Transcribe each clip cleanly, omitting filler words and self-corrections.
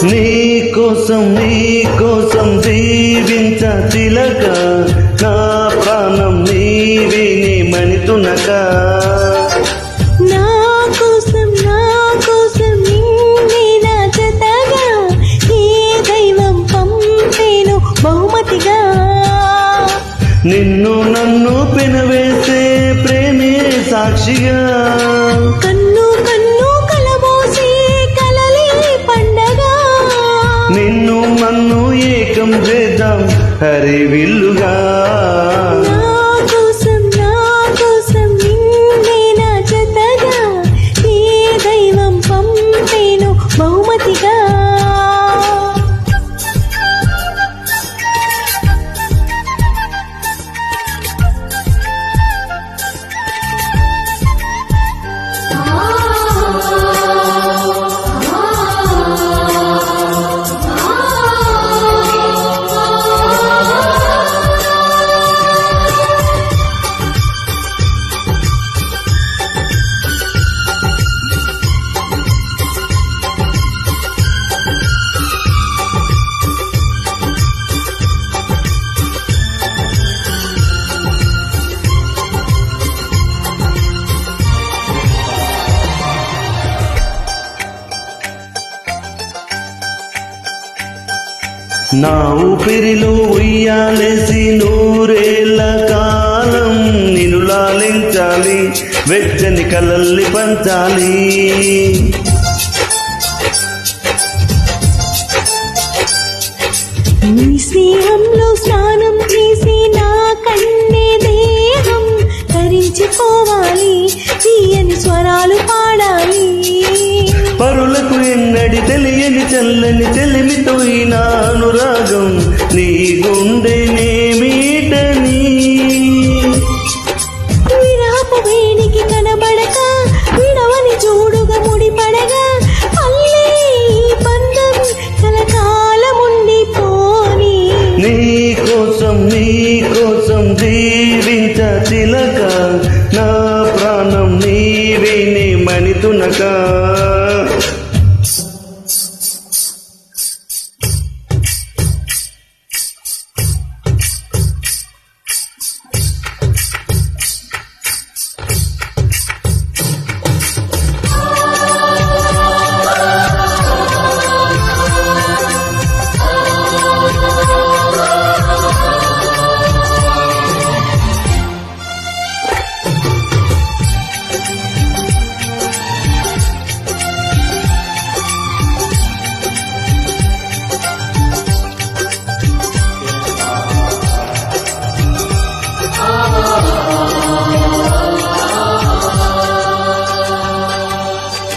నీ కోసం జీవించ చిలక, నా ప్రాణం నీవిని మణితునక. నా కోసం నిన్నే నా జతగా ఏ దైవం పంపేను బహుమతిగా. నిన్ను నన్ను పెనవేసే ప్రేమే సాక్షిగా, కన్ను కలబోసే కలలే పండగ. నిన్ను నన్ను ఏకం చేద్దాం హరివిల్లుగా. నా కోసం నిన్నే నా జతగా ఏ దైవం పంపేను బహుమతిగా. నా ఊపిరిలో ఉయ్యాలేసి నూరేళ్ల కాలం నిన్ను లాలించాలి, వెచ్చని కలల్ని పంచాలి. నీ స్నేహంలో స్నానం చేసి నా కన్నే దేహం ధరించిపోవాలి, తీయని స్వరాలు పాడాలి. పరులకు ఎన్నడి తెలియని చల్లని తెలిమితో నా అనురాగం నీ గుండెనే మీటని. విరహపు వేణికి కనబడక విడవని చూడుగా ముడిపడగా అల్లే ఈ బంధం కలకాలముండిపోని. నీ కోసం జీవించ చిలక, నా ప్రాణం నీవిని మణితునక.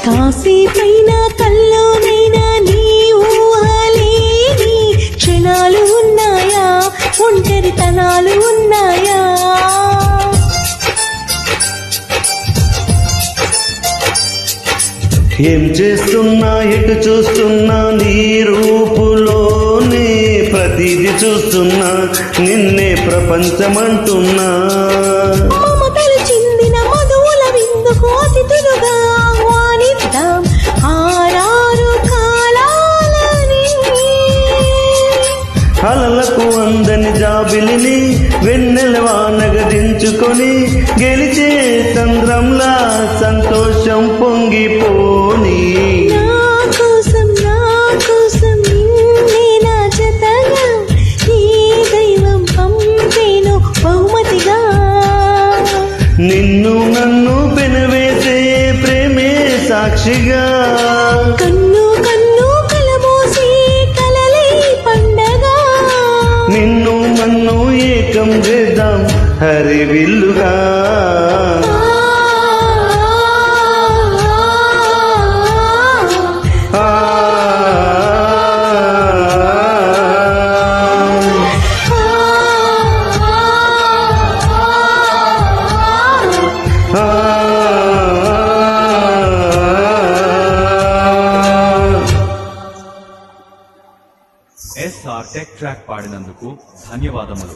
కాసేపైనా కల్లోనైనా నీ ఊహలేని క్షణాలు ఉన్నాయా, ఒంటరితనాలు ఉన్నాయా. ఏం చేస్తున్నా ఎటు చూస్తున్నా నీ రూపులోనే ప్రతిది చూస్తున్నా, నిన్నే ప్రపంచమంటున్నా. మమతలు చిందిన మధువుల విందుకు అతిథులుగా ఆహ్వానిద్దాం ఆరారు కాలాలని. అలలకు అందని జాబిలిని వెన్నెల వానగదించుకొని, గెలిచే చంద్రంలా సంతోషం పొంగిపోని. నా కోసం నిన్నే నా జతగా ఈ దైవం పంపేను బహుమతిగా. నిన్ను నన్ను పెనవేసే ప్రేమే సాక్షిగా, కన్ను కలబోసే కలలే పండగ. నిన్ను నన్ను ఏకం చేద్దాం హరివిల్లుగా. SR టెక్ ట్రాక్ పాడినందుకు ధన్యవాదములు.